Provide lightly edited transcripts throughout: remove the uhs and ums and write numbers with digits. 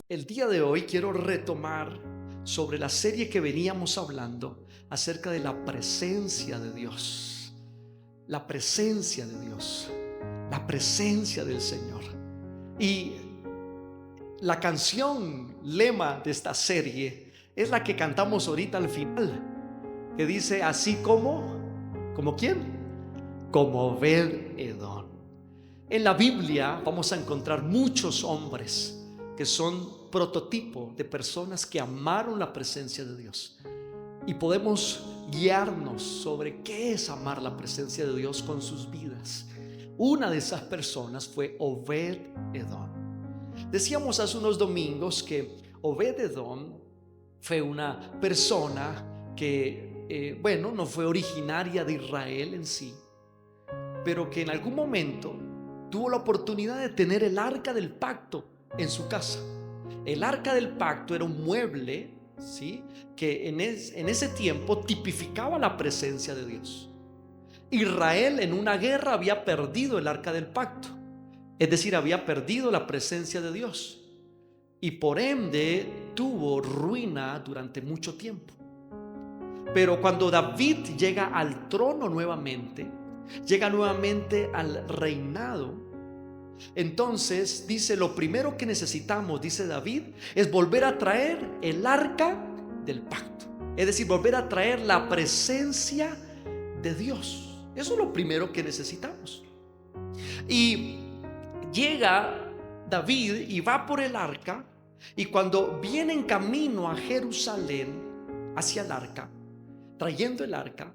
El día de hoy quiero retomar sobre la serie que veníamos hablando acerca de la presencia de Dios. La presencia de Dios, la presencia del Señor. Y la canción lema de esta serie es la que cantamos ahorita al final, que dice así ¿como quién? Como Obed-Edom. En la Biblia vamos a encontrar muchos hombres que son prototipo de personas que amaron la presencia de Dios, y podemos guiarnos sobre qué es amar la presencia de Dios con sus vidas. Una de esas personas fue Obed-Edom. Decíamos hace unos domingos que Obed-Edom fue una persona que, no fue originaria de Israel en sí, pero que en algún momento tuvo la oportunidad de tener el arca del pacto en su casa. El arca del pacto era un mueble, ¿sí?, que en ese tiempo tipificaba la presencia de Dios. Israel en una guerra había perdido el arca del pacto, es decir, había perdido la presencia de Dios, y por ende tuvo ruina durante mucho tiempo. Pero cuando David llega al trono nuevamente, llega nuevamente al reinado, entonces dice: lo primero que necesitamos, dice David, es volver a traer el arca del pacto, es decir, volver a traer la presencia de Dios. Eso es lo primero que necesitamos. Y llega David y va por el arca, y cuando viene en camino a Jerusalén hacia el arca, trayendo el arca,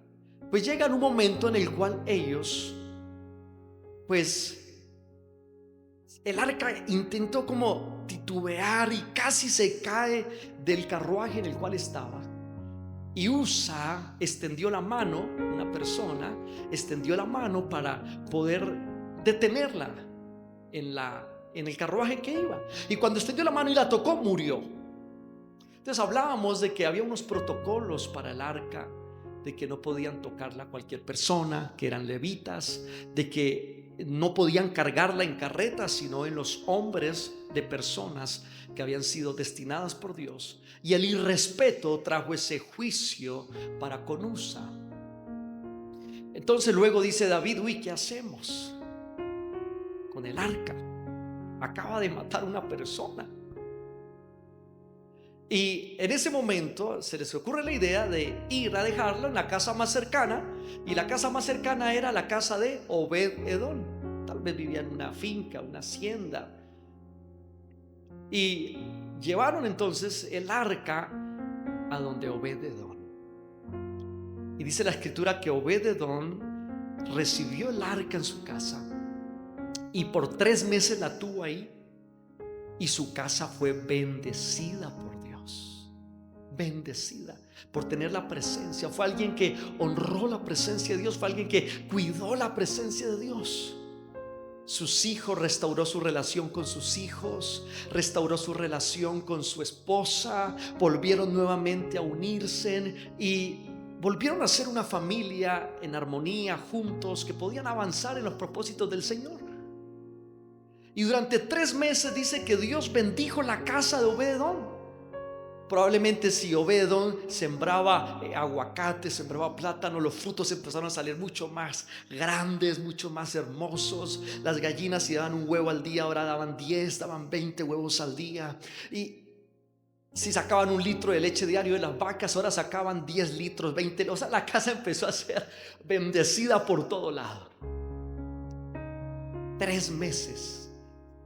pues llega en un momento en el cual ellos, pues el arca intentó como titubear y casi se cae del carruaje en el cual estaba. Y Usa extendió la mano, una persona extendió la mano para poder detenerla en el carruaje que iba. Y cuando extendió la mano y la tocó, murió. Entonces hablábamos de que había unos protocolos para el arca, de que no podían tocarla cualquier persona, que eran levitas, de que no podían cargarla en carretas, sino en los hombres de personas que habían sido destinadas por Dios. Y el irrespeto trajo ese juicio para con Usa. Entonces luego dice David: uy, ¿qué hacemos con el arca? Acaba de matar a una persona. Y en ese momento se les ocurre la idea de ir a dejarlo en la casa más cercana, y la casa más cercana era la casa de Obed-Edom. Tal vez vivía en una finca, una hacienda. Y llevaron entonces el arca a donde Obed-Edom. Y dice la escritura que Obed-Edom recibió el arca en su casa, y por 3 meses la tuvo ahí, y su casa fue bendecida por Dios. Bendecida por tener la presencia. Fue alguien que honró la presencia de Dios, fue alguien que cuidó la presencia de Dios. Sus hijos, restauró su relación con sus hijos, restauró su relación con su esposa, volvieron nuevamente a unirse y volvieron a ser una familia en armonía, juntos, que podían avanzar en los propósitos del Señor. Y durante 3 meses dice que Dios bendijo la casa de Obed-Edom. Probablemente si Obed-Edom sembraba aguacate, sembraba plátano, los frutos empezaron a salir mucho más grandes, mucho más hermosos. Las gallinas, si daban un huevo al día, ahora daban 10, daban 20 huevos al día. Y si sacaban 1 litro de leche diario de las vacas, ahora sacaban 10 litros, 20. O sea, la casa empezó a ser bendecida por todo lado. 3 meses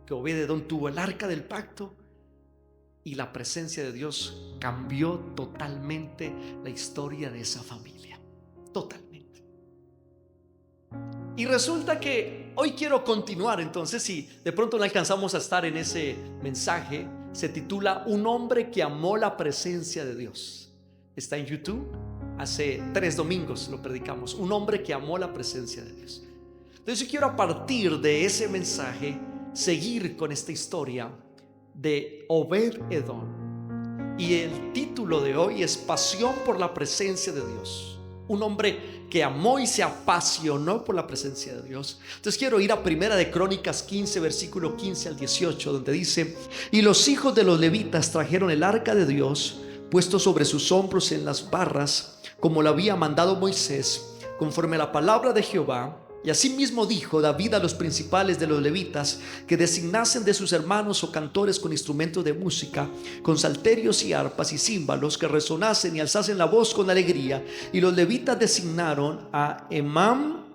que Obed-Edom tuvo el arca del pacto, y la presencia de Dios cambió totalmente la historia de esa familia. Totalmente. Y resulta que hoy quiero continuar. Entonces, si de pronto no alcanzamos a estar en ese mensaje, se titula Un hombre que amó la presencia de Dios. Está en YouTube. Hace 3 domingos lo predicamos. Un hombre que amó la presencia de Dios. Entonces yo quiero, a partir de ese mensaje, seguir con esta historia de Obed-Edom. Y el título de hoy es Pasión por la presencia de Dios. un hombre que amó y se apasionó por la presencia de Dios. Entonces quiero ir a Primera de Crónicas 15, versículo 15 al 18, donde dice: y los hijos de los levitas trajeron el arca de Dios, puesto sobre sus hombros en las barras, como lo había mandado Moisés, conforme a la palabra de Jehová. Y asimismo dijo David a los principales de los levitas que designasen de sus hermanos o cantores con instrumentos de música, con salterios y arpas y címbalos, que resonasen y alzasen la voz con alegría. Y los levitas designaron a Emam,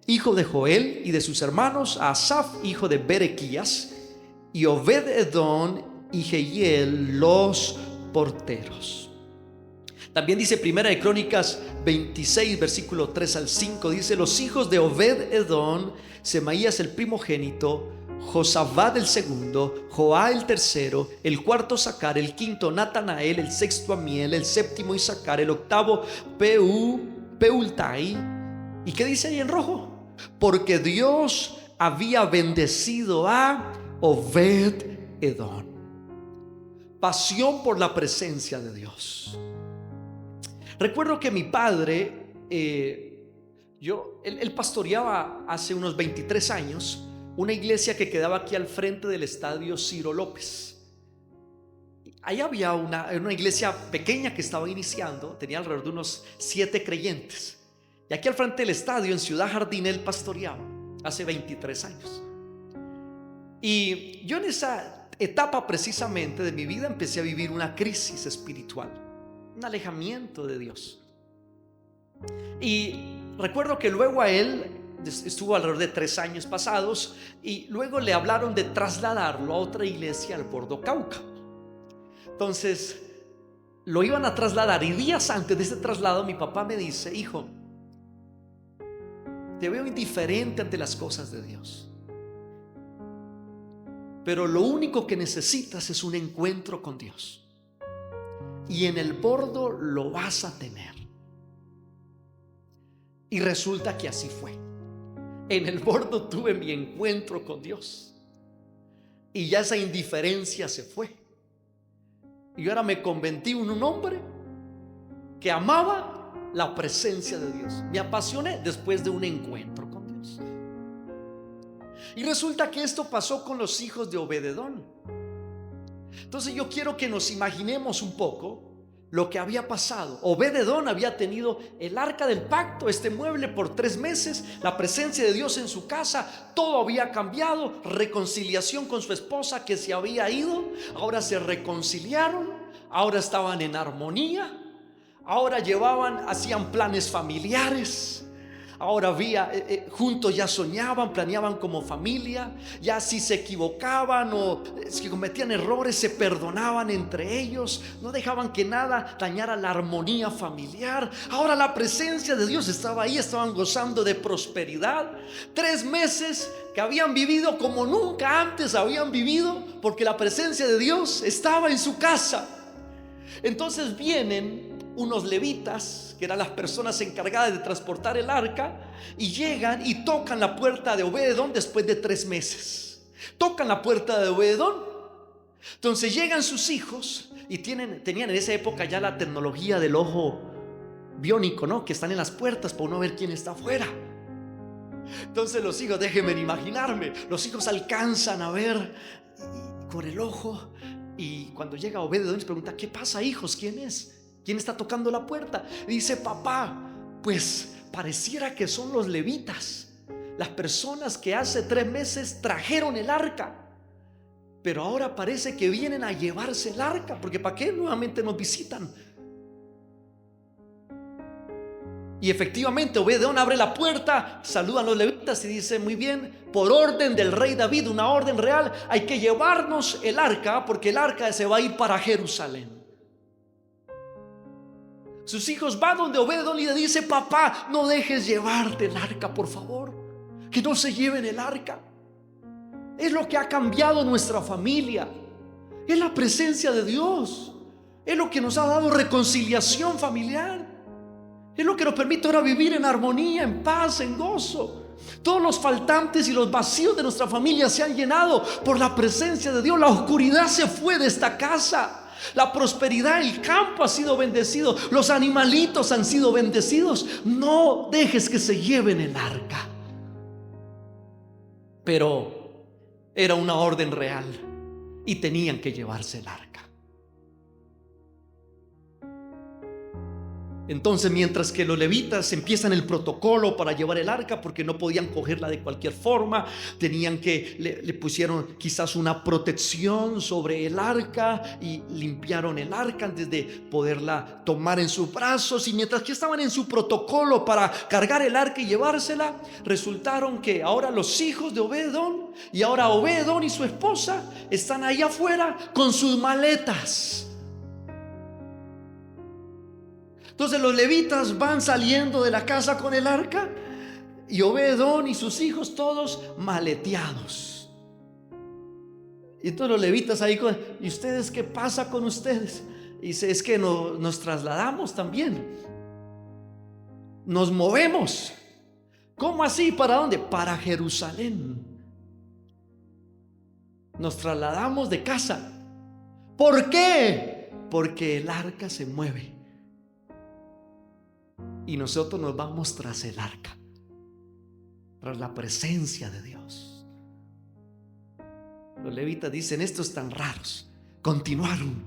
hijo de Joel, y de sus hermanos a Asaf, hijo de Berequías, y Obed-edom y Jehiel, los porteros. También dice Primera de Crónicas 26, versículo 3 al 5, dice: los hijos de Obed-edom, Semaías el primogénito, Josabad el segundo, Joá el tercero, el cuarto Sacar, el quinto Natanael, el sexto Amiel, el séptimo Isacar, el octavo Peultai. ¿Y qué dice ahí en rojo? Porque Dios había bendecido a Obed-edom. Pasión por la presencia de Dios. Recuerdo que mi padre, él pastoreaba hace unos 23 años una iglesia que quedaba aquí al frente del estadio Ciro López. Ahí había una iglesia pequeña que estaba iniciando, tenía alrededor de unos 7 creyentes. Y aquí al frente del estadio, en Ciudad Jardín, él pastoreaba hace 23 años. Y yo en esa etapa precisamente de mi vida empecé a vivir una crisis espiritual, un alejamiento de Dios. Y recuerdo que luego a él estuvo alrededor de 3 años pasados, y luego le hablaron de trasladarlo a otra iglesia al Bordo Cauca. Entonces lo iban a trasladar, y días antes de ese traslado mi papá me dice: hijo, te veo indiferente ante las cosas de Dios, pero lo único que necesitas es un encuentro con Dios. Y en el Bordo lo vas a tener. Y resulta que así fue. En el Bordo tuve mi encuentro con Dios, y ya esa indiferencia se fue. Y ahora me convertí en un hombre que amaba la presencia de Dios. Me apasioné después de un encuentro con Dios. Y resulta que esto pasó con los hijos de Obed-edom. Entonces yo quiero que nos imaginemos un poco lo que había pasado. Obed-edom había tenido el arca del pacto, este mueble, por 3 meses, la presencia de Dios en su casa. Todo había cambiado, reconciliación con su esposa que se había ido, ahora se reconciliaron, ahora estaban en armonía, ahora hacían planes familiares. Ahora juntos ya soñaban, planeaban como familia. Ya si se equivocaban o si cometían errores, se perdonaban entre ellos. No dejaban que nada dañara la armonía familiar. Ahora la presencia de Dios estaba ahí, estaban gozando de prosperidad. 3 meses que habían vivido como nunca antes habían vivido, porque la presencia de Dios estaba en su casa. Entonces vienen unos levitas, que eran las personas encargadas de transportar el arca, y llegan y tocan la puerta de Obed-edom después de 3 meses. Tocan la puerta de Obed-edom. Entonces llegan sus hijos y tenían en esa época ya la tecnología del ojo biónico, ¿no? Que están en las puertas para uno ver quién está afuera. Entonces los hijos, déjenme imaginarme, los hijos alcanzan a ver con el ojo. Y cuando llega Obed-edom les pregunta: ¿qué pasa, hijos? ¿Quién es? ¿Quién está tocando la puerta? Y dice: papá, pues pareciera que son los levitas, las personas que hace 3 meses trajeron el arca, pero ahora parece que vienen a llevarse el arca, porque ¿para qué nuevamente nos visitan? Y efectivamente Obed-edom abre la puerta, saludan los levitas y dice: muy bien, por orden del rey David, una orden real, hay que llevarnos el arca, porque el arca se va a ir para Jerusalén. Sus hijos van donde Obed-edom y le dice: papá, no dejes llevarte el arca, por favor, que no se lleven el arca. Es lo que ha cambiado nuestra familia, es la presencia de Dios, es lo que nos ha dado reconciliación familiar, es lo que nos permite ahora vivir en armonía, en paz, en gozo. Todos los faltantes y los vacíos de nuestra familia se han llenado por la presencia de Dios. La oscuridad se fue de esta casa. La prosperidad, el campo ha sido bendecido, los animalitos han sido bendecidos. No dejes que se lleven el arca. Pero era una orden real y tenían que llevarse el arca. Entonces, mientras que los levitas empiezan el protocolo para llevar el arca, porque no podían cogerla de cualquier forma, tenían que, le pusieron quizás una protección sobre el arca y limpiaron el arca antes de poderla tomar en sus brazos. Y mientras que estaban en su protocolo para cargar el arca y llevársela, resultaron que ahora los hijos de Obed-edom y ahora Obed-edom y su esposa están ahí afuera con sus maletas. Entonces los levitas van saliendo de la casa con el arca y Obed-edom y sus hijos todos maleteados. Y entonces los levitas ahí ¿y ustedes qué pasa con ustedes? Y dice, es que nos trasladamos también. Nos movemos. ¿Cómo así? ¿Para dónde? Para Jerusalén. Nos trasladamos de casa. ¿Por qué? Porque el arca se mueve. Y nosotros nos vamos tras el arca, tras la presencia de Dios. Los levitas dicen, estos tan raros. Continuaron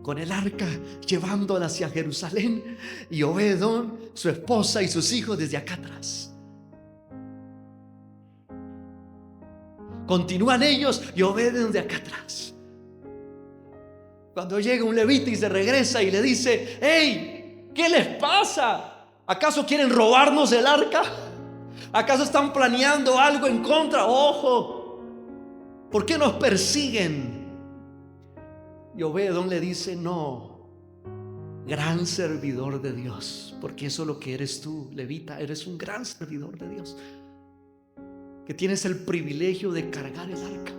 con el arca, llevándola hacia Jerusalén, y Obed-edom, su esposa y sus hijos desde acá atrás. Continúan ellos y Obed-edom de acá atrás. Cuando llega un levita y se regresa y le dice, hey, ¿qué les pasa? ¿Acaso quieren robarnos el arca? ¿Acaso están planeando algo en contra? ¡Ojo! ¿Por qué nos persiguen? Y Obed-edom le dice, no, gran servidor de Dios, porque eso es lo que eres tú, levita, eres un gran servidor de Dios, que tienes el privilegio de cargar el arca.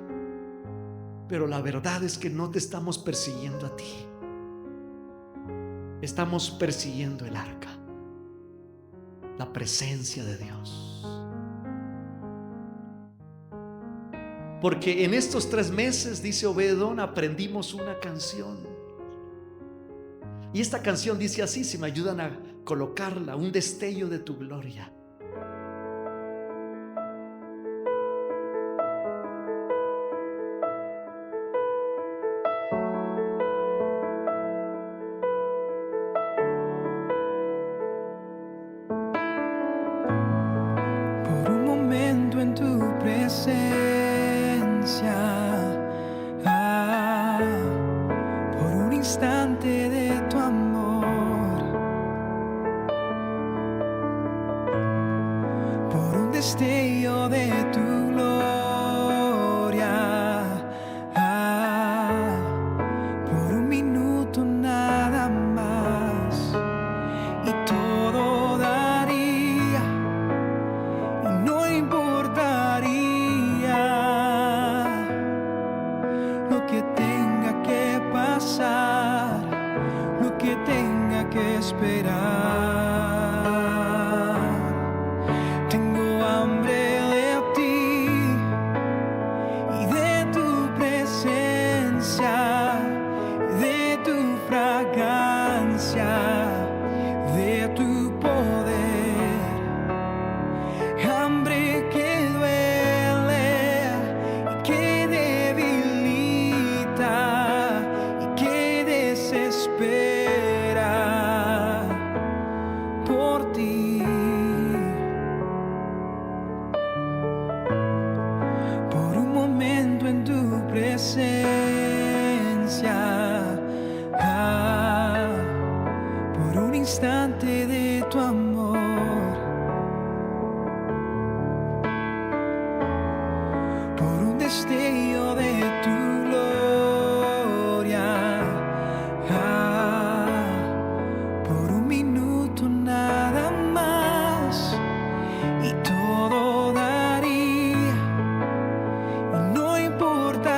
Pero la verdad es que no te estamos persiguiendo a ti, estamos persiguiendo el arca, la presencia de Dios. Porque en estos 3 meses, dice Obed-edom, aprendimos una canción. Y esta canción dice así, si me ayudan a colocarla, un destello de tu gloria. Destello de tu gloria, por un minuto nada más, y todo daría, y no importaría lo que tenga que pasar, lo que tenga que esperar. Por un instante de tu amor, por un destello de tu gloria, por un minuto nada más, y todo daría, y no importaría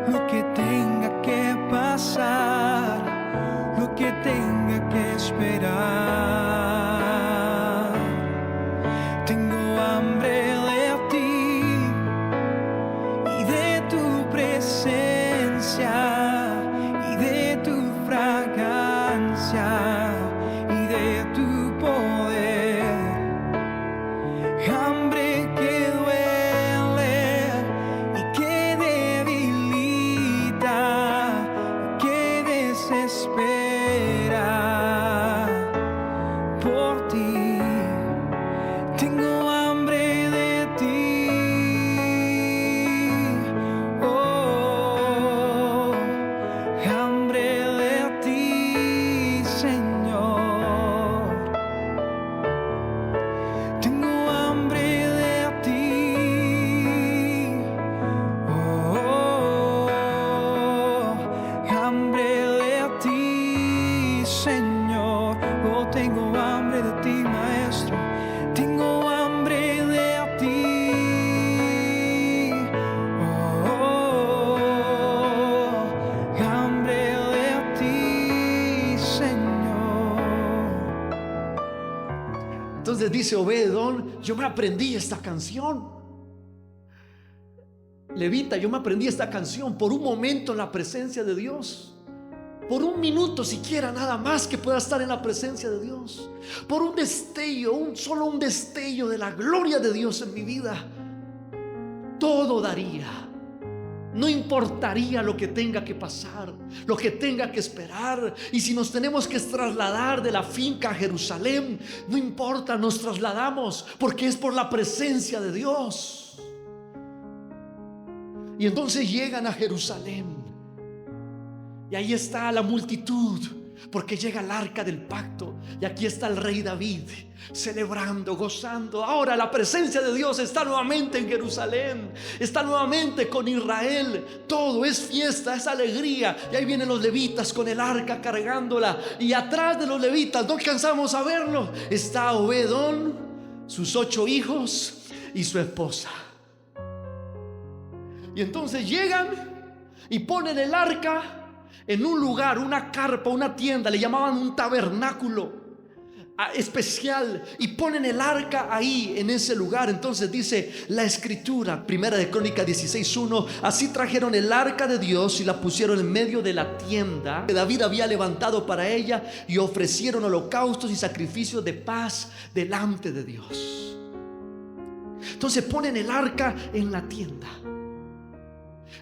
lo que tenga que pasar, lo que tenga que esperar. Tengo hambre Tengo hambre de ti, maestro. Tengo hambre de ti. Hambre de ti, Señor. Entonces dice Obed-edom: yo me aprendí esta canción. Levita, yo me aprendí esta canción por un momento en la presencia de Dios. Por un minuto siquiera, nada más, que pueda estar en la presencia de Dios. Por un destello, solo un destello de la gloria de Dios en mi vida. Todo daría. No importaría lo que tenga que pasar, lo que tenga que esperar. Y si nos tenemos que trasladar de la finca a Jerusalén, no importa, nos trasladamos, porque es por la presencia de Dios. Y entonces llegan a Jerusalén. Y ahí está la multitud, porque llega el arca del pacto. Y aquí está el rey David celebrando, gozando. Ahora la presencia de Dios está nuevamente en Jerusalén, está nuevamente con Israel. Todo es fiesta, es alegría. Y ahí vienen los levitas con el arca cargándola. Y atrás de los levitas, no alcanzamos a verlo, está Obed-edom, sus 8 hijos y su esposa. Y entonces llegan y ponen el arca en un lugar, una carpa, una tienda, le llamaban un tabernáculo especial, y ponen el arca ahí en ese lugar. Entonces dice la escritura, Primera de Crónicas 16:1: así trajeron el arca de Dios y la pusieron en medio de la tienda que David había levantado para ella, y ofrecieron holocaustos y sacrificios de paz delante de Dios. Entonces ponen el arca en la tienda,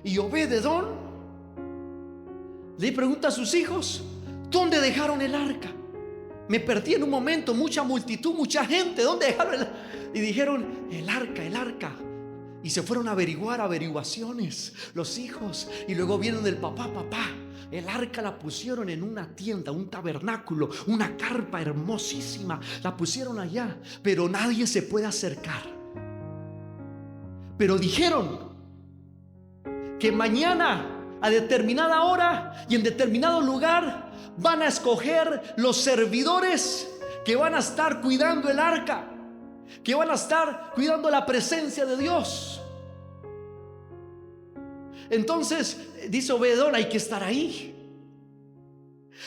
y Obed-edom le pregunta a sus hijos: ¿dónde dejaron el arca? Me perdí en un momento, mucha multitud, mucha gente, ¿dónde dejaron el arca? Y dijeron: el arca. Y se fueron a averiguar, averiguaciones, los hijos. Y luego vieron del papá: el arca la pusieron en una tienda, un tabernáculo, una carpa hermosísima. La pusieron allá, pero nadie se puede acercar. Pero dijeron que mañana, a determinada hora y en determinado lugar, van a escoger los servidores que van a estar cuidando el arca, que van a estar cuidando la presencia de Dios. Entonces dice Obed-edom: hay que estar ahí.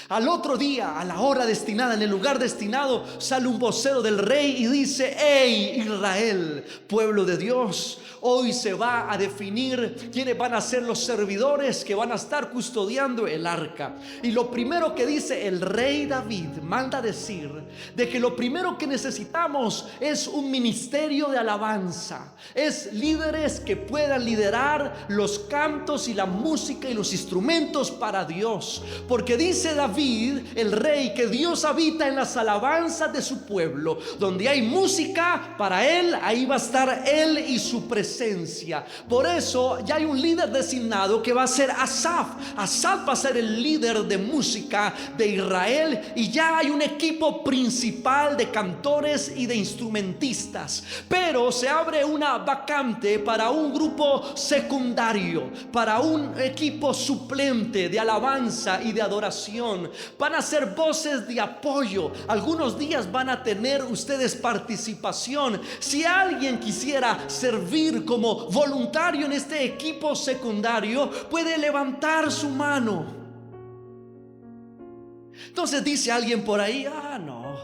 Al otro día, a la hora destinada, en el lugar destinado, sale un vocero del rey y dice: hey Israel, pueblo de Dios, hoy se va a definir quiénes van a ser los servidores que van a estar custodiando el arca. Y lo primero que dice el rey David, manda decir de que lo primero que necesitamos es un ministerio de alabanza, es líderes que puedan liderar los cantos y la música y los instrumentos para Dios. Porque dice David, el rey, que Dios habita en las alabanzas de su pueblo. Donde hay música para él, ahí va a estar él y su presencia. Por eso ya hay un líder designado que va a ser Asaf. Asaf va a ser el líder de música de Israel, y ya hay un equipo principal de cantores y de instrumentistas. Pero se abre una vacante para un grupo secundario, para un equipo suplente de alabanza y de adoración. Van a ser voces de apoyo. Algunos días van a tener ustedes participación. Si alguien quisiera servir como voluntario en este equipo secundario, puede levantar su mano. Entonces dice alguien por ahí: no,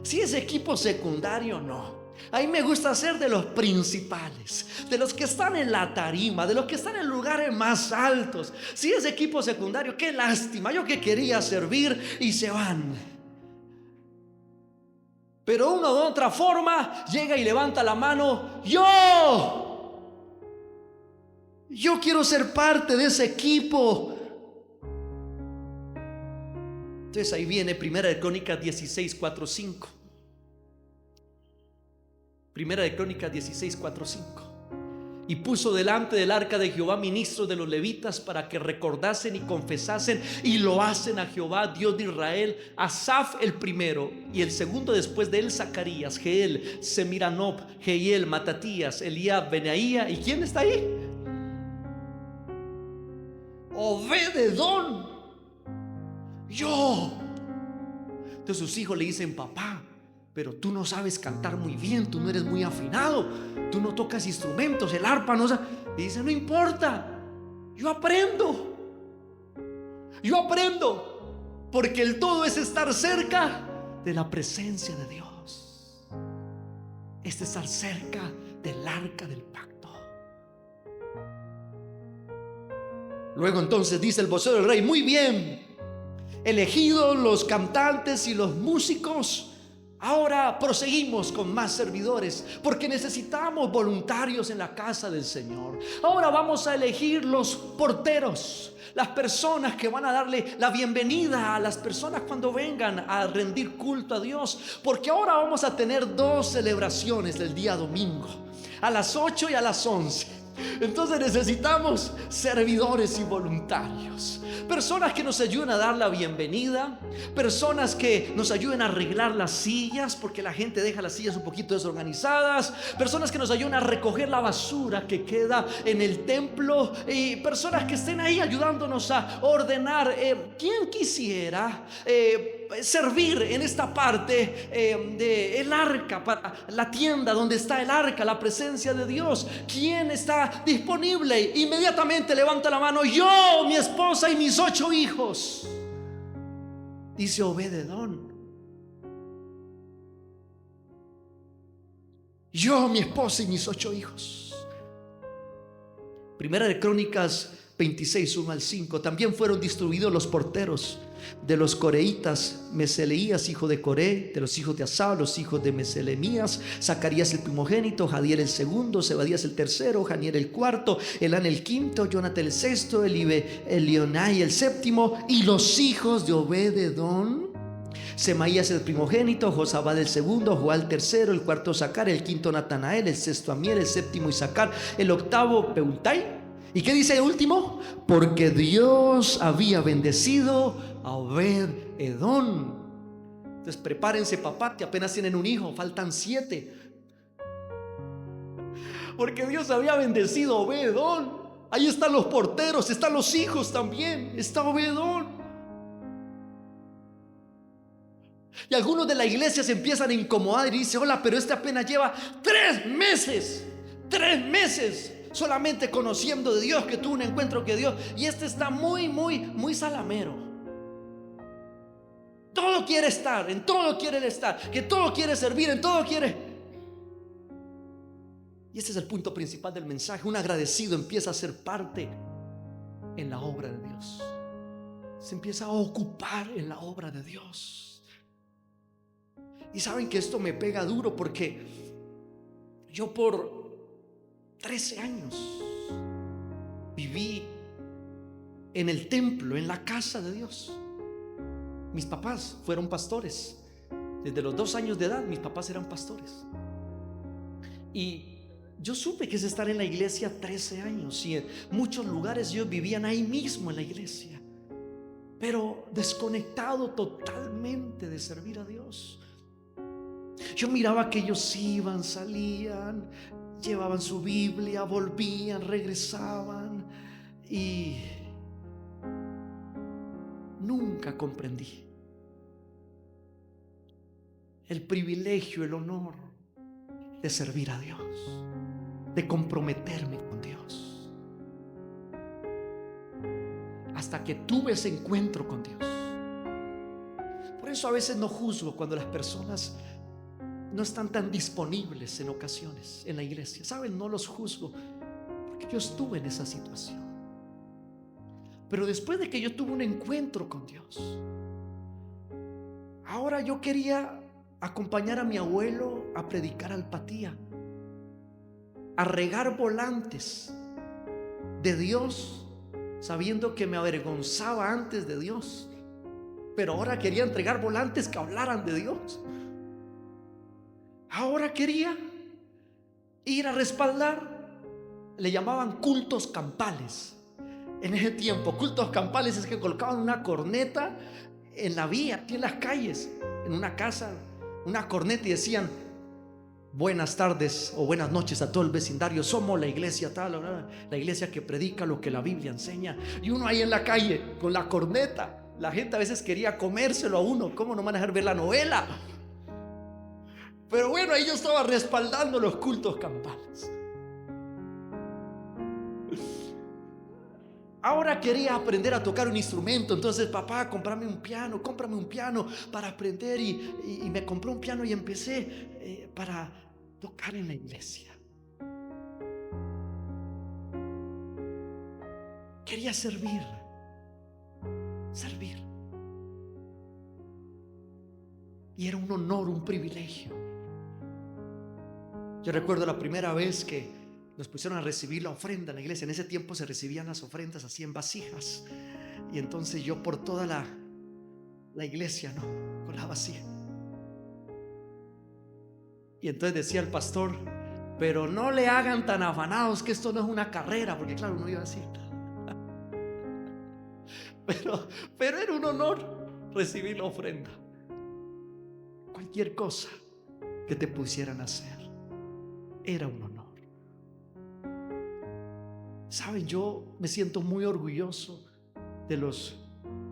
si es equipo secundario, no. A mí me gusta ser de los principales, de los que están en la tarima, de los que están en lugares más altos. Si es equipo secundario, qué lástima, yo que quería servir, y se van. Pero uno de otra forma llega y levanta la mano: yo quiero ser parte de ese equipo. Entonces ahí viene Primera de Crónicas 16, 4, 5. Primera de Crónicas 16, 4, 5. Y puso delante del arca de Jehová ministros de los levitas para que recordasen y confesasen y lo hacen a Jehová, Dios de Israel. Asaf el primero, y el segundo después de él Zacarías, Jeiel, Semiranob, Jehiel, Matatías, Eliab, Benaía. ¿Y quién está ahí? Obed-edom. Entonces sus hijos le dicen: papá, pero tú no sabes cantar muy bien, tú no eres muy afinado, tú no tocas instrumentos, el arpa no sabes. Y dice: no importa, yo aprendo, porque el todo es estar cerca de la presencia de Dios, es estar cerca del arca del pacto. Luego entonces dice el vocero del rey: muy bien, elegidos los cantantes y los músicos, ahora proseguimos con más servidores, porque necesitamos voluntarios en la casa del Señor. Ahora vamos a elegir los porteros, las personas que van a darle la bienvenida a las personas cuando vengan a rendir culto a Dios, porque ahora vamos a tener 2 celebraciones del día domingo, a las 8 y a las 11. Entonces necesitamos servidores y voluntarios, personas que nos ayuden a dar la bienvenida, personas que nos ayuden a arreglar las sillas, porque la gente deja las sillas un poquito desorganizadas, personas que nos ayuden a recoger la basura que queda en el templo, y personas que estén ahí ayudándonos a ordenar. ¿Quién quisiera servir en esta parte del arca, para la tienda donde está el arca, la presencia de Dios? ¿Quién está disponible? Inmediatamente levanta la mano: yo, mi esposa y mis 8 hijos. Dice Obed-edom: yo, mi esposa y mis 8 hijos. Primera de Crónicas 26, 1 al 5. También fueron distribuidos los porteros de los coreitas: Meseleías, hijo de Coré; de los hijos de Asaf, los hijos de Meselemías, Zacarías el primogénito, Jadiel el segundo, Zebadías el tercero, Janiel el cuarto, Elán el quinto, Jonathan el sexto, Elionai el séptimo. Y los hijos de Obed-edom: Semaías el primogénito, Josabad el segundo, Joal el tercero, el cuarto Zacar, el quinto Natanael, el sexto Amiel, el séptimo Isacar, el octavo Peutai. ¿Y qué dice el último? Porque Dios había bendecido a Obed-edom. Entonces prepárense, papá, que apenas tienen un hijo, faltan 7. Porque Dios había bendecido a Obed-edom. Ahí están los porteros, están los hijos también, está Obed-edom. Y algunos de la iglesia se empiezan a incomodar y dicen: hola, pero este apenas lleva 3 meses solamente conociendo de Dios, que tuvo un encuentro con Dios, y este está muy salamero. Todo quiere estar, en todo quiere estar, que todo quiere servir, en todo quiere. Y este es el punto principal del mensaje. Un agradecido empieza a ser parte en la obra de Dios, se empieza a ocupar en la obra de Dios. Y saben que esto me pega duro, porque yo por 13 años viví en el templo, en la casa de Dios. Mis papás fueron pastores. Desde los 2 años de edad mis papás eran pastores. Y yo supe que es estar en la iglesia 13 años. Y en muchos lugares ellos vivían ahí mismo en la iglesia, pero desconectado totalmente de servir a Dios. Yo miraba que ellos iban, salían, llevaban su Biblia, volvían, regresaban, y nunca comprendí el privilegio, el honor de servir a Dios, de comprometerme con Dios, hasta que tuve ese encuentro con Dios. Por eso a veces no juzgo cuando las personas no están tan disponibles en ocasiones en la iglesia. ¿Saben? No los juzgo, porque yo estuve en esa situación. Pero después de que yo tuve un encuentro con Dios, ahora yo quería acompañar a mi abuelo a predicar al Patía, a regar volantes de Dios, sabiendo que me avergonzaba antes de Dios, pero ahora quería entregar volantes que hablaran de Dios. Ahora quería ir a respaldar, le llamaban cultos campales. En ese tiempo, cultos campales es que colocaban una corneta en la vía, aquí en las calles, en una casa, una corneta, y decían: buenas tardes o buenas noches a todo el vecindario, somos la iglesia tal, la iglesia que predica lo que la Biblia enseña. Y uno ahí en la calle con la corneta, La gente a veces quería comérselo a uno. ¿Cómo no van a dejar ver la novela? Pero bueno, ahí yo estaba respaldando los cultos campales. Ahora quería aprender a tocar un instrumento. Entonces, papá, cómprame un piano para aprender. Y me compró un piano y empecé para tocar en la iglesia. Quería servir. Y era un honor, un privilegio. Yo recuerdo la primera vez que nos pusieron a recibir la ofrenda en la iglesia. En ese tiempo se recibían las ofrendas así en vasijas. Y entonces yo por toda la iglesia, ¿no? Con la vasija. Y entonces decía el pastor: pero no le hagan tan afanados, que esto no es una carrera. Porque claro, uno iba así. Pero era un honor recibir la ofrenda. Cualquier cosa que te pusieran a hacer era un honor. Saben, yo me siento muy orgulloso de las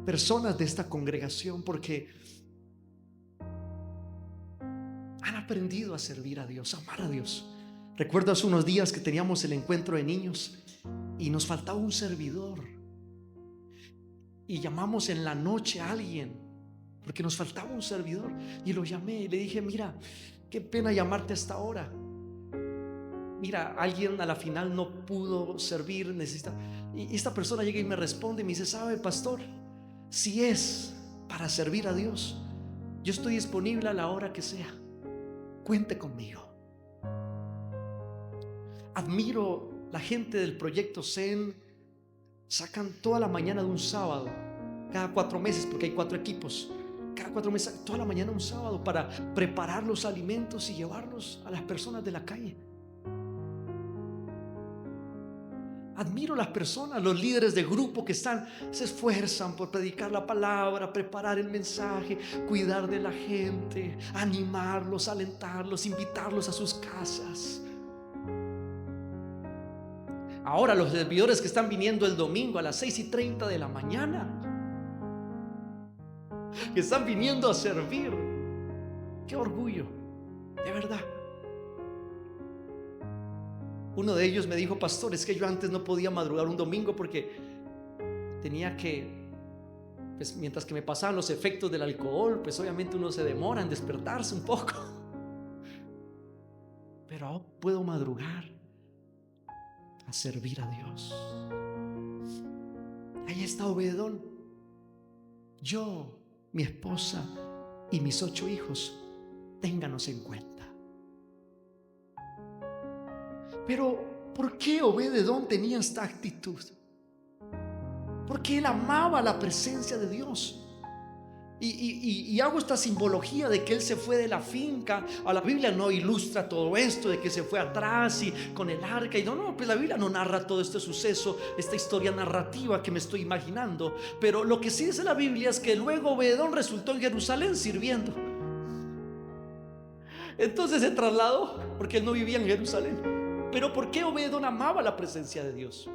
personas de esta congregación, porque han aprendido a servir a Dios, a amar a Dios. Recuerdo hace unos días que teníamos el encuentro de niños y nos faltaba un servidor. Y llamamos en la noche a alguien porque nos faltaba un servidor. Y lo llamé y le dije: mira, qué pena llamarte a esta hora. Mira, alguien a la final no pudo servir, necesita. Y esta persona llega y me responde y me dice: ¿sabe, pastor? Si es para servir a Dios, yo estoy disponible a la hora que sea. Cuente conmigo. Admiro la gente del proyecto Zen. Sacan toda la mañana de un sábado, cada 4 meses, porque hay 4 equipos. Cada 4 meses, toda la mañana un sábado, para preparar los alimentos y llevarlos a las personas de la calle. Admiro las personas, los líderes de grupo que se esfuerzan por predicar la palabra, preparar el mensaje, cuidar de la gente, animarlos, alentarlos, invitarlos a sus casas. Ahora los servidores que están viniendo el domingo a las 6:30 de la mañana, que están viniendo a servir. Qué orgullo, de verdad. Uno de ellos me dijo: pastor, es que yo antes no podía madrugar un domingo porque tenía que, pues mientras que me pasaban los efectos del alcohol, pues obviamente uno se demora en despertarse un poco. Pero ahora puedo madrugar a servir a Dios. Ahí está Obededón. Yo, mi esposa y mis 8 hijos, ténganos en cuenta. Pero ¿por qué Obededón tenía esta actitud? Porque él amaba la presencia de Dios. Y hago esta simbología de que él se fue de la finca. A la Biblia no ilustra todo esto de que se fue atrás y con el arca. Y no, pues la Biblia no narra todo este suceso, esta historia narrativa que me estoy imaginando. Pero lo que sí dice la Biblia es que luego Obededón resultó en Jerusalén sirviendo. Entonces se trasladó porque él no vivía en Jerusalén. Pero ¿por qué Obededón amaba la presencia de Dios?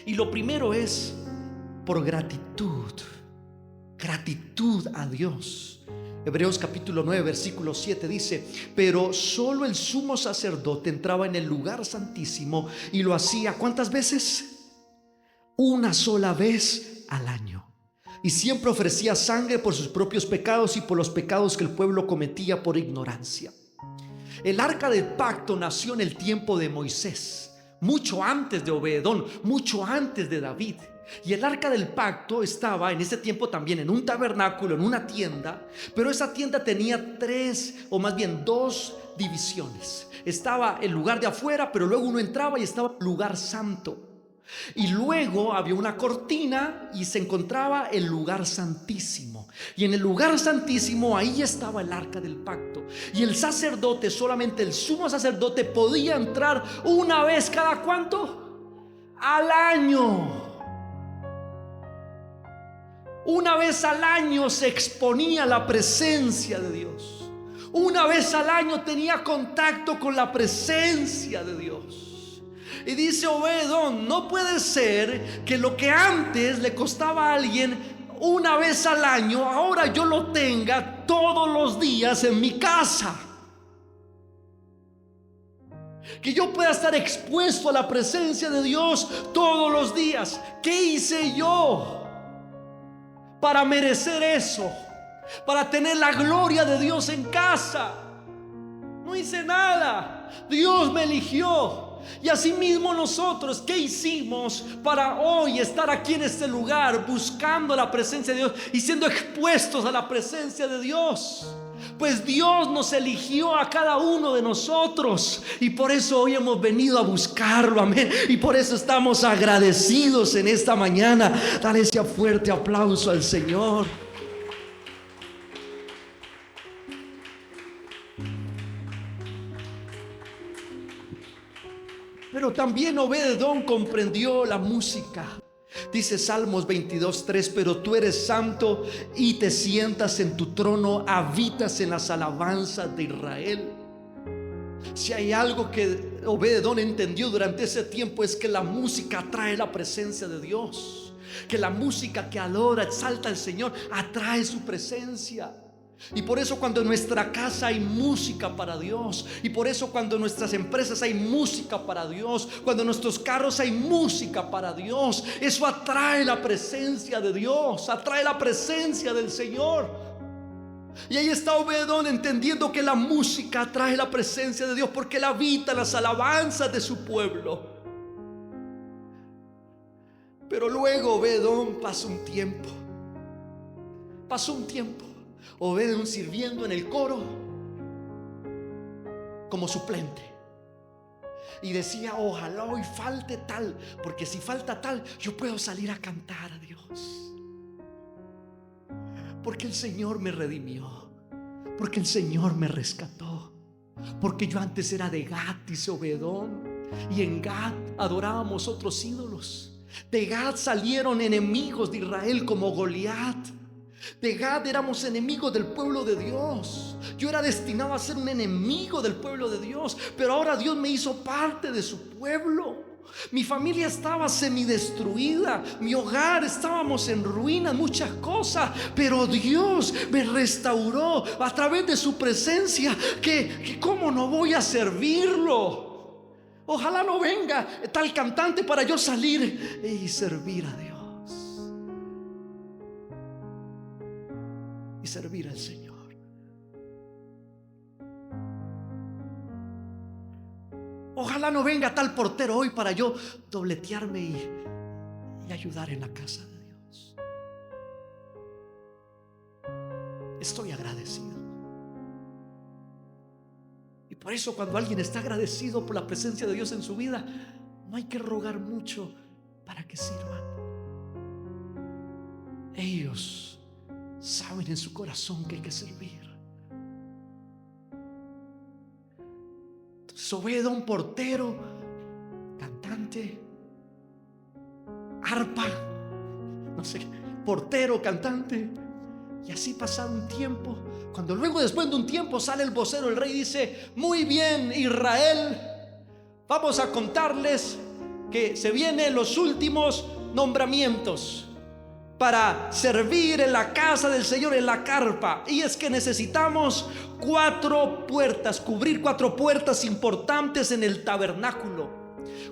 Y lo primero es por gratitud. Gratitud a Dios. Hebreos capítulo 9 versículo 7 dice: pero solo el sumo sacerdote entraba en el lugar santísimo y lo hacía, ¿cuántas veces? Una sola vez al año. Y siempre ofrecía sangre por sus propios pecados y por los pecados que el pueblo cometía por ignorancia. El arca del pacto nació en el tiempo de Moisés, mucho antes de Obededón, mucho antes de David. Y el arca del pacto estaba en ese tiempo también en un tabernáculo, en una tienda. Pero esa tienda tenía 3, o más bien 2 divisiones. Estaba el lugar de afuera, pero luego uno entraba y estaba el lugar santo. Y luego había una cortina y se encontraba el lugar santísimo. Y en el lugar santísimo ahí estaba el arca del pacto. Y el sacerdote, solamente el sumo sacerdote, podía entrar una vez cada ¿cuánto? Al año. Una vez al año se exponía la presencia de Dios. Una vez al año tenía contacto con la presencia de Dios. Y dice Obededón: no puede ser que lo que antes le costaba a alguien una vez al año, ahora yo lo tenga todos los días en mi casa. Que yo pueda estar expuesto a la presencia de Dios todos los días. ¿Qué hice yo para merecer eso? Para tener la gloria de Dios en casa. No hice nada. Dios me eligió. Y así mismo nosotros, ¿qué hicimos para hoy estar aquí en este lugar buscando la presencia de Dios y siendo expuestos a la presencia de Dios? Pues Dios nos eligió a cada uno de nosotros y por eso hoy hemos venido a buscarlo, amén. Y por eso estamos agradecidos en esta mañana. Dale ese fuerte aplauso al Señor. Pero también Obed-edom comprendió la música. Dice Salmos 22:3: pero tú eres santo y te sientas en tu trono, habitas en las alabanzas de Israel. Si hay algo que Obed-edom entendió durante ese tiempo, es que la música atrae la presencia de Dios. Que la música que adora, exalta al Señor, atrae su presencia. Y por eso cuando en nuestra casa hay música para Dios, y por eso cuando en nuestras empresas hay música para Dios, cuando en nuestros carros hay música para Dios, eso atrae la presencia de Dios, atrae la presencia del Señor. Y ahí está Obed-edom entendiendo que la música atrae la presencia de Dios, porque Él habita las alabanzas de su pueblo. Pero luego Obed-edom pasó un tiempo Obed-edom sirviendo en el coro como suplente. Y decía: ojalá hoy falte tal, porque si falta tal, yo puedo salir a cantar a Dios. Porque el Señor me redimió, porque el Señor me rescató. Porque yo antes era de Gat, dice Obed-edom, y en Gat adorábamos otros ídolos. De Gat salieron enemigos de Israel como Goliat. De Gad éramos enemigos del pueblo de Dios. Yo era destinado a ser un enemigo del pueblo de Dios, pero ahora Dios me hizo parte de su pueblo. Mi familia estaba semidestruida, mi hogar estábamos en ruinas, muchas cosas, pero Dios me restauró a través de su presencia. Que ¿cómo no voy a servirlo? Ojalá no venga tal cantante para yo salir y servir a Dios. Servir al Señor. Ojalá no venga tal portero hoy para yo dobletearme y ayudar en la casa de Dios. Estoy agradecido. Y por eso cuando alguien está agradecido por la presencia de Dios en su vida, no hay que rogar mucho para que sirvan. Ellos saben en su corazón que hay que servir. Entonces Obed-edom, portero, cantante, arpa, no sé, portero, cantante. Y así pasado un tiempo, cuando luego después de un tiempo sale el vocero, el rey dice: muy bien, Israel, vamos a contarles que se vienen los últimos nombramientos para servir en la casa del Señor, en la carpa. Y es que necesitamos 4 puertas, cubrir 4 puertas importantes en el tabernáculo.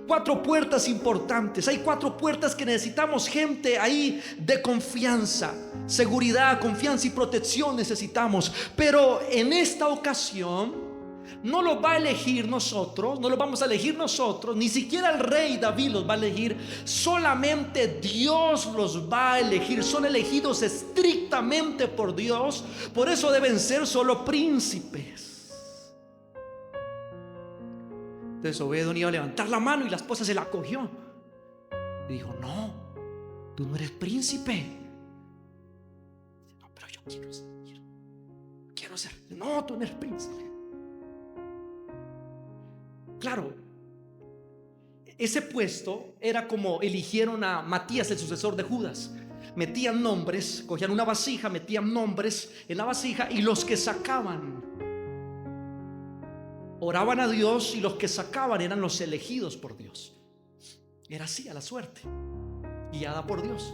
4 puertas importantes. Hay 4 puertas que necesitamos gente ahí de confianza, seguridad, confianza y protección necesitamos. Pero en esta ocasión no los va a elegir nosotros, no los vamos a elegir nosotros, ni siquiera el rey David los va a elegir, solamente Dios los va a elegir. Son elegidos estrictamente por Dios, por eso deben ser solo príncipes. Entonces Obed-edom iba a levantar la mano y la esposa se la cogió y dijo: no, tú no eres príncipe. No, pero yo quiero ser. No, tú no eres príncipe. Claro, ese puesto era como eligieron a Matías, el sucesor de Judas. Metían nombres, cogían una vasija, metían nombres en la vasija, y los que sacaban oraban a Dios, y los que sacaban eran los elegidos por Dios. Era así, a la suerte, guiada por Dios.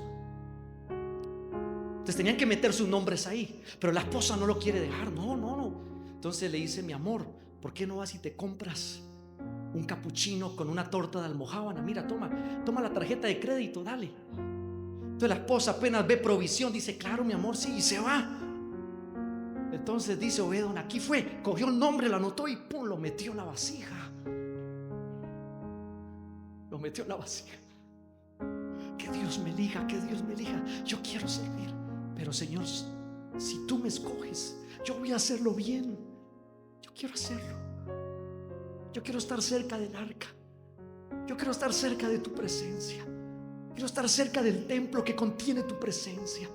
Entonces tenían que meter sus nombres ahí, pero la esposa no lo quiere dejar. No. Entonces le dice: mi amor, ¿por qué no vas y te compras un capuchino con una torta de almojábana? Mira, toma la tarjeta de crédito, dale. Entonces la esposa apenas ve provisión, dice: claro, mi amor, sí, y se va. Entonces dice Obed-edom: aquí fue, cogió el nombre, lo anotó y pum, lo metió en la vasija. Lo metió en la vasija. Que Dios me elija, yo quiero servir. Pero Señor, si tú me escoges, yo voy a hacerlo bien. Yo quiero hacerlo. Yo quiero estar cerca del arca. Yo quiero estar cerca de tu presencia. Quiero estar cerca del templo que contiene tu presencia.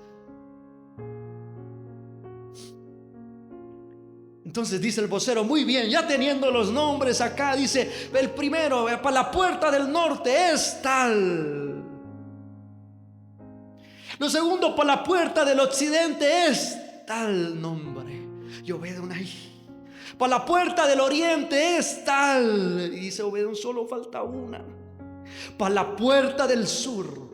Entonces dice el vocero: muy bien, ya teniendo los nombres acá, dice: el primero para la puerta del norte es tal. Lo segundo, para la puerta del occidente es tal nombre. Y Obed-edom ahí. Para la puerta del oriente es tal. Y dice Obed-edom: solo falta una. Para la puerta del sur,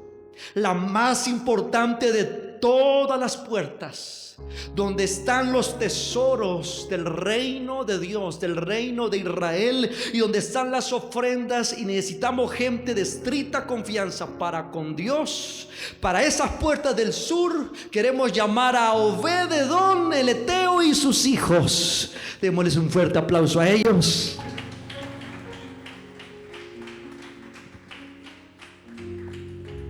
la más importante de todas las puertas, donde están los tesoros del reino de Dios, del reino de Israel, y donde están las ofrendas, y necesitamos gente de estricta confianza para con Dios. Para esas puertas del sur queremos llamar a Obed-edom el Eteo y sus hijos. Démosles un fuerte aplauso a ellos.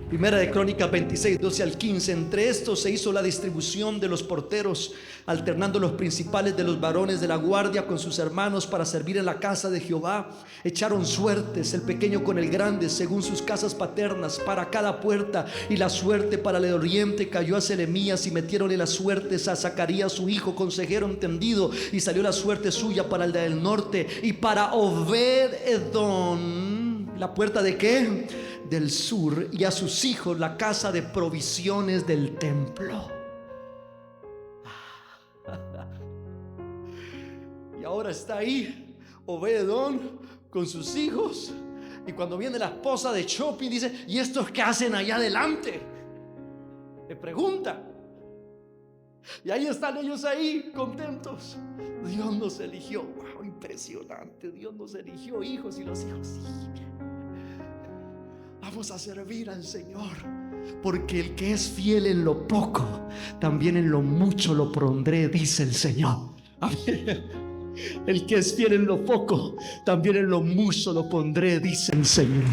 Primera de Crónicas 26, 12 al 15. Entre estos se hizo la distribución de los porteros, alternando los principales de los varones de la guardia con sus hermanos para servir en la casa de Jehová. Echaron suertes, el pequeño con el grande, según sus casas paternas, para cada puerta. Y la suerte para el oriente cayó a Selemías, y metieronle las suertes a Zacarías su hijo, consejero entendido. Y salió la suerte suya para el del norte. Y para Obed-edom, ¿la puerta de qué? Del sur, y a sus hijos la casa de provisiones del templo. Y ahora está ahí Obed-edom con sus hijos. Y cuando viene la esposa de shopping, dice: ¿y estos qué hacen allá adelante? Le pregunta. Y ahí están ellos ahí contentos. Dios nos eligió. Wow, impresionante. Dios nos eligió hijos, y los hijos: sí, vamos a servir al Señor, porque el que es fiel en lo poco, también en lo mucho lo pondré, dice el Señor. El que es fiel en lo poco, también en lo mucho lo pondré, dice el Señor.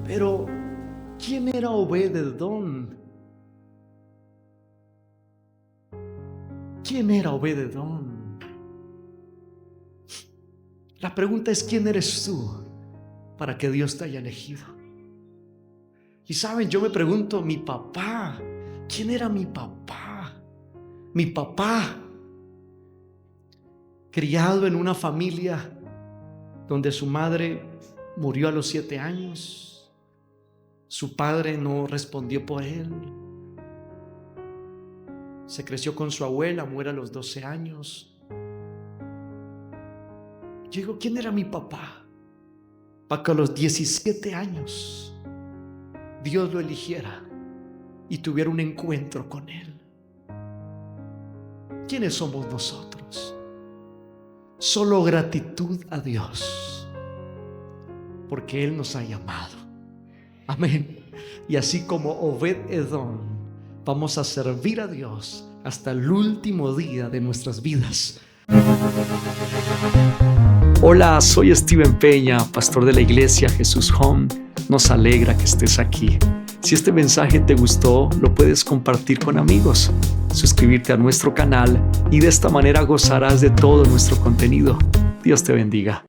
Pero ¿quién era Obed-edom? ¿Quién era Obed-edom? La pregunta es: ¿quién eres tú para que Dios te haya elegido? Y saben, yo me pregunto: mi papá, ¿quién era mi papá? Mi papá, criado en una familia donde su madre murió a los 7 años, su padre no respondió por él, se creció con su abuela, muere a los 12 años. Yo digo: ¿quién era mi papá para que a los 17 años Dios lo eligiera y tuviera un encuentro con él? ¿Quiénes somos nosotros? Solo gratitud a Dios, porque Él nos ha llamado. Amén. Y así como Obed-edom, vamos a servir a Dios hasta el último día de nuestras vidas. Hola, soy Steven Peña, pastor de la iglesia Jesús Home. Nos alegra que estés aquí. Si este mensaje te gustó, lo puedes compartir con amigos, suscribirte a nuestro canal, y de esta manera gozarás de todo nuestro contenido. Dios te bendiga.